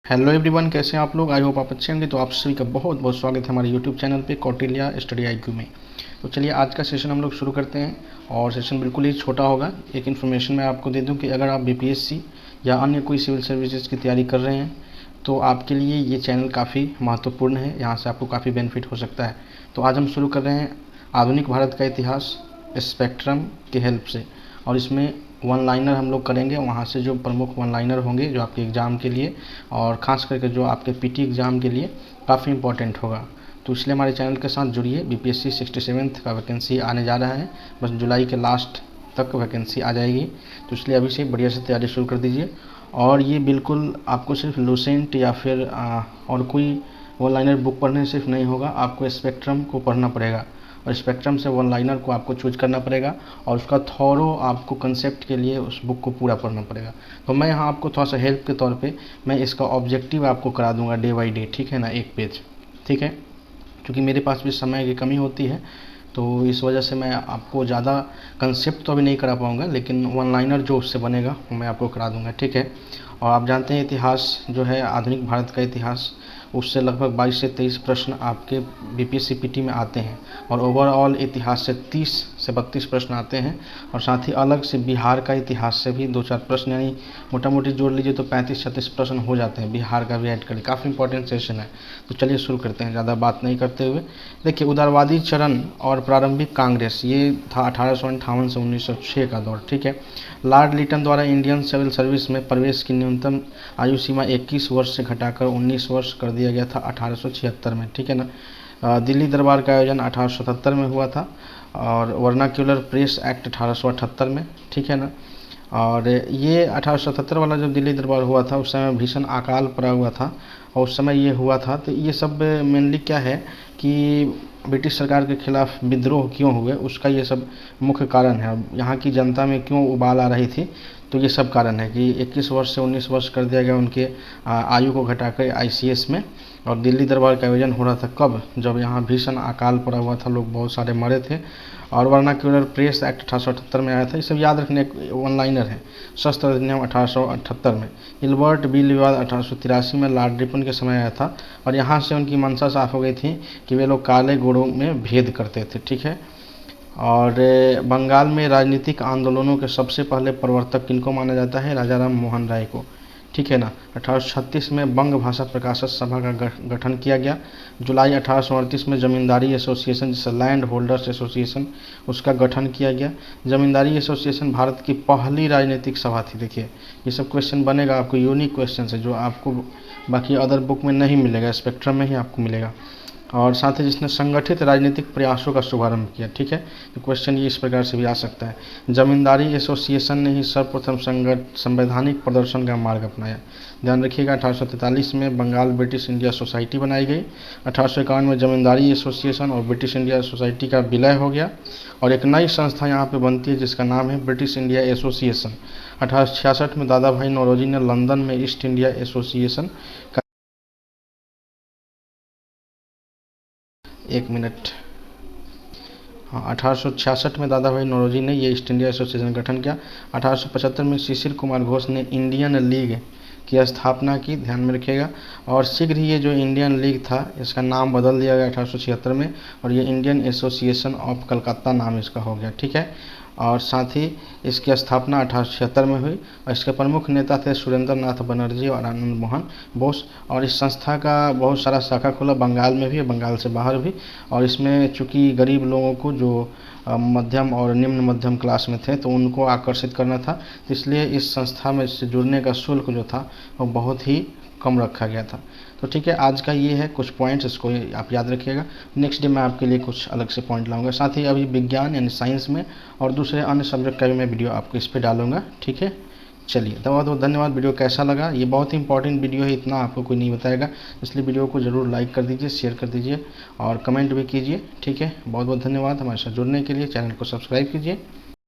Hello everyone, कैसे हैं आप लोग। आई होप आप अच्छे होंगे। तो आप सभी का बहुत बहुत स्वागत है हमारे यूट्यूब चैनल पे कौटिल्या स्टडी IQ में। तो चलिए आज का सेशन हम लोग शुरू करते हैं और सेशन बिल्कुल ही छोटा होगा। एक इन्फॉर्मेशन मैं आपको दे दूं कि अगर आप BPSC या अन्य कोई सिविल सर्विसेज की तैयारी कर रहे हैं तो आपके लिए ये चैनल काफ़ी महत्वपूर्ण है। यहाँ से आपको काफ़ी बेनिफिट हो सकता है। तो आज हम शुरू कर रहे हैं आधुनिक भारत का इतिहास स्पेक्ट्रम की हेल्प से, और इसमें वन लाइनर हम लोग करेंगे। वहाँ से जो प्रमुख वन लाइनर होंगे जो आपके एग्ज़ाम के लिए और ख़ास करके जो आपके PT एग्ज़ाम के लिए काफ़ी इंपॉर्टेंट होगा। तो इसलिए हमारे चैनल के साथ जुड़िए। BPSC 67th का वैकेंसी आने जा रहा है, बस जुलाई के लास्ट तक वैकेंसी आ जाएगी। तो इसलिए अभी से बढ़िया से तैयारी शुरू कर दीजिए। और ये बिल्कुल आपको सिर्फ लूसेंट या फिर और कोई वन लाइनर बुक पढ़ने सिर्फ नहीं होगा, आपको स्पेक्ट्रम को पढ़ना पड़ेगा और स्पेक्ट्रम से वन लाइनर को आपको चूज करना पड़ेगा और उसका थॉरो आपको कंसेप्ट के लिए उस बुक को पूरा पढ़ना पड़ेगा। तो मैं यहाँ आपको थोड़ा सा हेल्प के तौर पे मैं इसका ऑब्जेक्टिव आपको करा दूंगा डे बाई डे, ठीक है ना, एक पेज, ठीक है। क्योंकि मेरे पास भी समय की कमी होती है तो इस वजह से मैं आपको ज़्यादा कंसेप्ट तो अभी नहीं करा पाऊँगा, लेकिन वन लाइनर जो उससे बनेगा वो मैं आपको करा दूँगा, ठीक है। और आप जानते हैं इतिहास जो है आधुनिक भारत का इतिहास, उससे लगभग 22 से 23 प्रश्न आपके BPSC PT में आते हैं और ओवरऑल इतिहास से 30 से 32 प्रश्न आते हैं। और साथ ही अलग से बिहार का इतिहास से भी 2-4 प्रश्न, यानी मोटा मोटी जोड़ लीजिए तो 35-36 प्रश्न हो जाते हैं। बिहार का भी ऐड करें, काफ़ी इंपॉर्टेंट सेशन है। तो चलिए शुरू करते हैं ज़्यादा बात नहीं करते हुए। देखिए, उदारवादी चरण और प्रारंभिक कांग्रेस, ये था 1858 से 1906 का दौर, ठीक है। लॉर्ड लिटन द्वारा इंडियन सिविल सर्विस में प्रवेश की न्यूनतम आयु सीमा 21 वर्ष से घटाकर 19 वर्ष कर दिया गया था 1876 में, ठीक है ना। दिल्ली दरबार का आयोजन 1877 में हुआ था और वर्नाक्यूलर प्रेस एक्ट 1878 में, ठीक है ना। और ये 1877 वाला जब दिल्ली दरबार हुआ था उस समय भीषण अकाल पड़ा हुआ था और उस समय ये हुआ था। तो ये सब मेनली क्या है कि ब्रिटिश सरकार के खिलाफ विद्रोह क्यों हुए, उसका ये सब मुख्य कारण है। यहाँ की जनता में क्यों उबाल आ रही थी, तो ये सब कारण है कि 21 वर्ष से 19 वर्ष कर दिया गया उनके आयु को घटाकर ICS में। और दिल्ली दरबार का आयोजन हो रहा था कब, जब यहाँ भीषण अकाल पड़ा हुआ था, लोग बहुत सारे मरे थे। और वर्नाक्यूलर प्रेस एक्ट 1878 में आया था। ये सब याद रखने वन लाइनर है। शस्त्र अधिनियम 1878 में, इल्बर्ट बिल विवाद 1883 में लॉर्ड रिपन के समय आया था। और यहाँ से उनकी मंशा साफ हो गई थी कि वे लोग काले गोरों में भेद करते थे, ठीक है। और बंगाल में राजनीतिक आंदोलनों के सबसे पहले प्रवर्तक किनको माना जाता है, राजा राम मोहन राय को, ठीक है ना। 1836 में बंग भाषा प्रकाशक सभा का गठन किया गया। जुलाई 1838 में जमींदारी एसोसिएशन, जिसे लैंड होल्डर्स एसोसिएशन, उसका गठन किया गया। जमींदारी एसोसिएशन भारत की पहली राजनीतिक सभा थी। देखिए, ये सब क्वेश्चन बनेगा आपको, यूनिक क्वेश्चन है जो आपको बाकी अदर बुक में नहीं मिलेगा, स्पेक्ट्रम में ही आपको मिलेगा। और साथ ही जिसने संगठित राजनीतिक प्रयासों का शुभारंभ किया, ठीक है। तो क्वेश्चन ये इस प्रकार से भी आ सकता है। जमींदारी एसोसिएशन ने ही सर्वप्रथम संवैधानिक प्रदर्शन का मार्ग अपनाया। ध्यान रखिएगा, 1843 में बंगाल ब्रिटिश इंडिया सोसाइटी बनाई गई। 1851 में जमींदारी एसोसिएशन और ब्रिटिश इंडिया सोसाइटी का विलय हो गया और एक नई संस्था यहाँ पे बनती है जिसका नाम है ब्रिटिश इंडिया एसोसिएशन। 1866 में दादा भाई नौरोजी ने लंदन में ईस्ट इंडिया एसोसिएशन का, एक मिनट, हाँ, 1866 में दादा भाई नौरोजी ने ये ईस्ट इंडिया एसोसिएशन गठन किया। 1875 में शिशिर कुमार घोष ने इंडियन लीग की स्थापना की, ध्यान में रखिएगा। और शीघ्र ही ये जो इंडियन लीग था इसका नाम बदल दिया गया 1876 में और ये इंडियन एसोसिएशन ऑफ कलकत्ता नाम इसका हो गया, ठीक है। और साथ ही इसकी स्थापना 1876 में हुई और इसके प्रमुख नेता थे सुरेंद्र नाथ बनर्जी और आनंद मोहन बोस। और इस संस्था का बहुत सारा शाखा खुला, बंगाल में भी, बंगाल से बाहर भी। और इसमें चूँकि गरीब लोगों को जो मध्यम और निम्न मध्यम क्लास में थे तो उनको आकर्षित करना था, तो इसलिए इस संस्था में से जुड़ने का शुल्क जो था वो बहुत ही कम रखा गया था। तो ठीक है, आज का ये है कुछ पॉइंट्स, इसको आप याद रखिएगा। नेक्स्ट डे मैं आपके लिए कुछ अलग से पॉइंट लाऊंगा। साथ ही अभी विज्ञान यानी साइंस में और दूसरे अन्य सब्जेक्ट का भी मैं वीडियो आपको इस पर डालूंगा, ठीक है। चलिए, तो बहुत बहुत धन्यवाद। वीडियो कैसा लगा, ये बहुत ही इंपॉर्टेंट वीडियो है, इतना आपको कोई नहीं बताएगा, इसलिए वीडियो को ज़रूर लाइक कर दीजिए, शेयर कर दीजिए और कमेंट भी कीजिए, ठीक है। बहुत बहुत धन्यवाद हमारे साथ जुड़ने के लिए। चैनल को सब्सक्राइब कीजिए।